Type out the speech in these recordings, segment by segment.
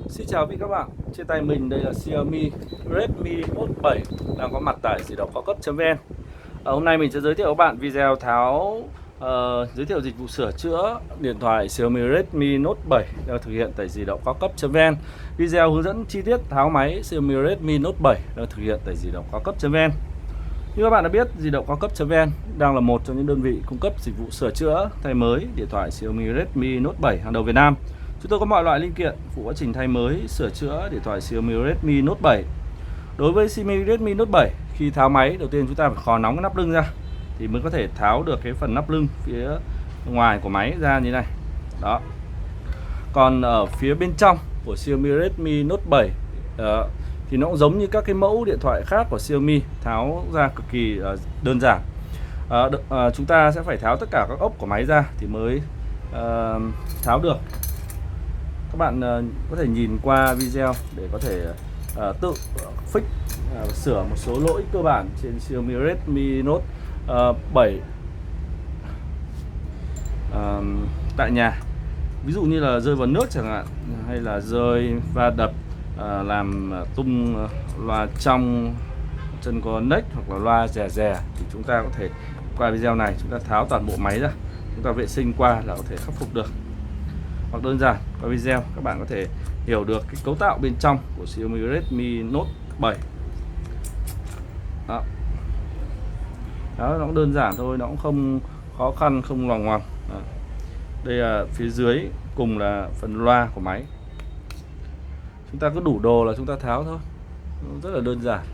Xin chào quý các bạn, trên tay mình đây là Xiaomi Redmi Note 7 đang có mặt tại di động cao cấp.vn. Hôm nay mình sẽ giới thiệu các bạn video tháo giới thiệu dịch vụ sửa chữa điện thoại Xiaomi Redmi Note 7 đang thực hiện tại di động cao cấp.vn. Video hướng dẫn chi tiết tháo máy Xiaomi Redmi Note 7 đang thực hiện tại di động cao cấp.vn. Như các bạn đã biết, di động cao cấp.vn đang là một trong những đơn vị cung cấp dịch vụ sửa chữa thay mới điện thoại Xiaomi Redmi Note 7 hàng đầu Việt Nam. Chúng tôi có mọi loại linh kiện phụ quá trình thay mới, sửa chữa điện thoại Xiaomi Redmi Note 7. Đối với Xiaomi Redmi Note 7, khi tháo máy, đầu tiên chúng ta phải khò nóng cái nắp lưng ra thì mới có thể tháo được cái phần nắp lưng phía ngoài của máy ra như này. Đó. Còn ở phía bên trong của Xiaomi Redmi Note 7 thì nó cũng giống như các cái mẫu điện thoại khác của Xiaomi, tháo ra cực kỳ đơn giản. Chúng ta sẽ phải tháo tất cả các ốc của máy ra thì mới tháo được. Các bạn có thể nhìn qua video để có thể tự fix sửa một số lỗi cơ bản trên Xiaomi Redmi Note 7 tại nhà. Ví dụ như là rơi vào nước chẳng hạn, hay là rơi va đập, làm tung loa trong, chân có nếch hoặc là loa rè rè, thì chúng ta có thể qua video này chúng ta tháo toàn bộ máy ra, chúng ta vệ sinh qua là có thể khắc phục được. Hoặc đơn giản qua video các bạn có thể hiểu được cái cấu tạo bên trong của Xiaomi Redmi Note 7. Đó, nó cũng đơn giản thôi, nó cũng không khó khăn, không loằng ngoằng. Đây là phía dưới cùng là phần loa của máy. Chúng ta cứ đủ đồ là chúng ta tháo thôi, nó rất là đơn giản,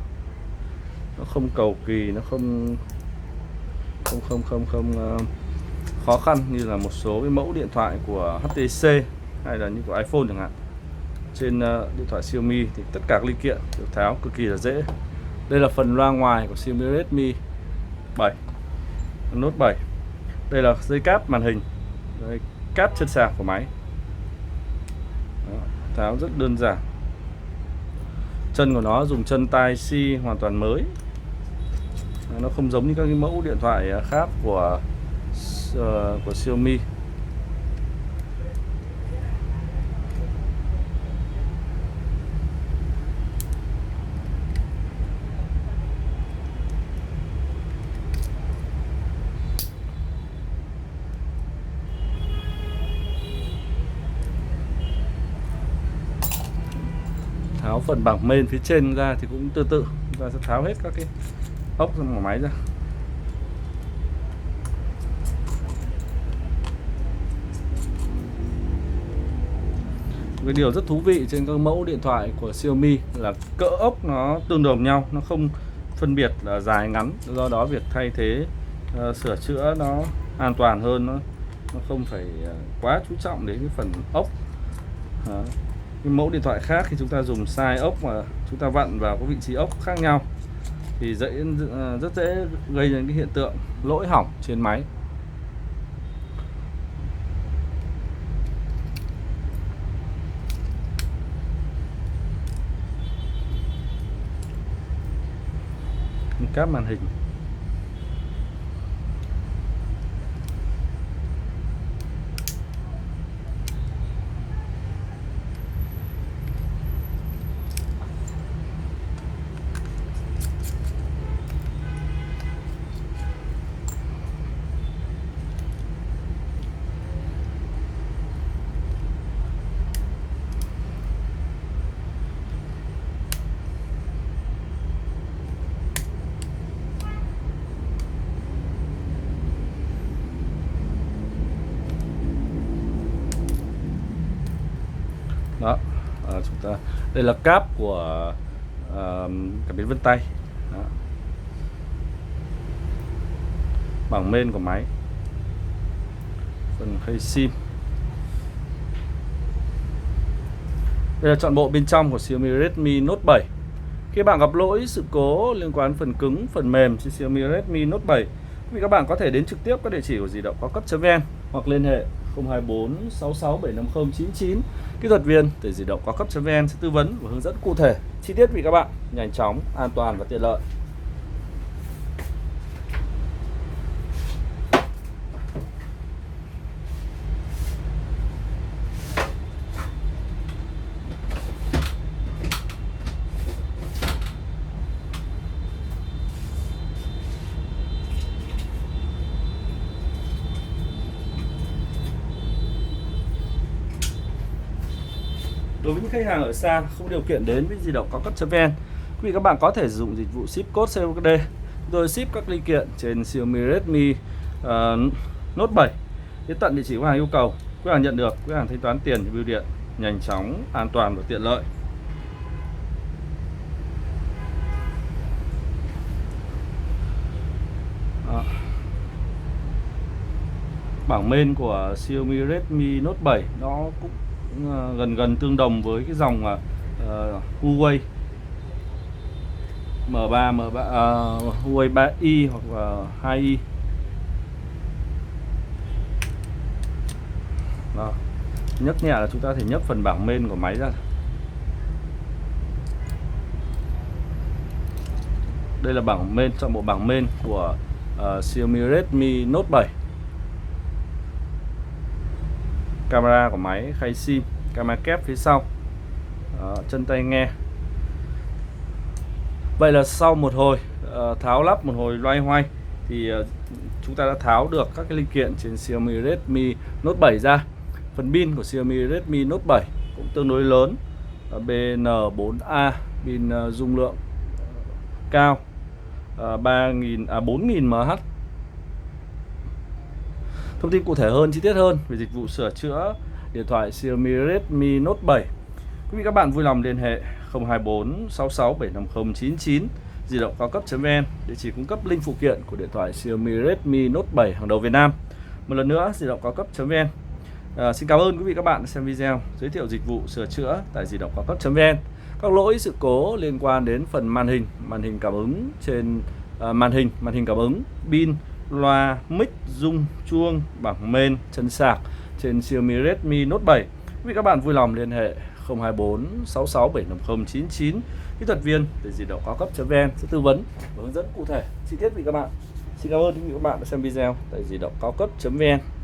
nó không cầu kỳ, nó không khó khăn như là một số cái mẫu điện thoại của HTC hay là như của iPhone chẳng hạn. Trên điện thoại Xiaomi thì tất cả các linh kiện được tháo cực kỳ là dễ. Đây là phần loa ngoài của Xiaomi Redmi 7 Note 7. Đây là dây cáp màn hình, đây, cáp chân sạc của máy. Đó, tháo rất đơn giản. Chân của nó dùng chân Type-C hoàn toàn mới. Nó không giống như các cái mẫu điện thoại khác của Xiaomi. Tháo phần bảng main phía trên ra thì cũng tương tự, chúng ta sẽ tháo hết các cái ốc của máy ra. Cái điều rất thú vị trên các mẫu điện thoại của Xiaomi là cỡ ốc nó tương đồng nhau, nó không phân biệt là dài ngắn, do đó việc thay thế sửa chữa nó an toàn hơn, nó không phải quá chú trọng đến cái phần ốc. Đó. Cái mẫu điện thoại khác khi chúng ta dùng size ốc mà chúng ta vặn vào các vị trí ốc khác nhau thì rất dễ gây ra cái hiện tượng lỗi hỏng trên máy. Cáp màn hình. Đó, chúng ta đây là cáp của cảm biến vân tay. Đó. Bảng main của máy, phần khay sim. Đây là trọn bộ bên trong của Xiaomi Redmi Note 7. Khi bạn gặp lỗi sự cố liên quan phần cứng, phần mềm trên Xiaomi Redmi Note 7, thì các bạn có thể đến trực tiếp các địa chỉ của di động cao cấp.vn hoặc liên hệ 024 66 750 99. Kỹ thuật viên từ di động cao cấp.vn sẽ tư vấn và hướng dẫn cụ thể, chi tiết vì các bạn, nhanh chóng, an toàn và tiện lợi. Đối với những khách hàng ở xa không điều kiện đến với di động cao cấp.vn, quý vị các bạn có thể sử dụng dịch vụ ship code COD, rồi ship các linh kiện trên Xiaomi Redmi Note 7 đến tận địa chỉ khách hàng yêu cầu. Khách hàng nhận được, khách hàng thanh toán tiền bưu điện nhanh chóng, an toàn và tiện lợi. Bảng main của Xiaomi Redmi Note 7 nó cũng gần tương đồng với cái dòng Huawei M3, Huawei 3i hoặc là 2i. Đó. Nhấc nhẹ là chúng ta thể nhấc phần bảng main của máy ra. Đây là bảng main, chọn bộ bảng main của Xiaomi Redmi Note 7. Camera của máy, khay sim, camera kép phía sau. Đó, chân tay nghe. Vậy là sau một hồi tháo lắp, một hồi loay hoay thì chúng ta đã tháo được các cái linh kiện trên Xiaomi Redmi Note 7 ra. Phần pin của Xiaomi Redmi Note 7 cũng tương đối lớn, BN4A, pin dung lượng cao, 4000 mAh. Thông tin cụ thể hơn, chi tiết hơn về dịch vụ sửa chữa điện thoại Xiaomi Redmi Note 7, quý vị các bạn vui lòng liên hệ 024 66 750 99, di động cao cấp.vn, địa chỉ cung cấp link phụ kiện của điện thoại Xiaomi Redmi Note 7 hàng đầu Việt Nam. Một lần nữa, di động cao cấp.vn. Xin cảm ơn quý vị các bạn đã xem video giới thiệu dịch vụ sửa chữa tại di động cao cấp.vn. Các lỗi sự cố liên quan đến phần màn hình cảm ứng trên màn hình cảm ứng, pin, loa, mic, rung, chuông, bảng main, chân sạc trên Xiaomi Redmi Note 7, quý vị các bạn vui lòng liên hệ 024 66 750 99, kỹ thuật viên tại di động cao cấp.vn sẽ tư vấn và hướng dẫn cụ thể chi tiết quý vị các bạn. Xin cảm ơn quý vị các bạn đã xem video tại di động cao cấp.vn.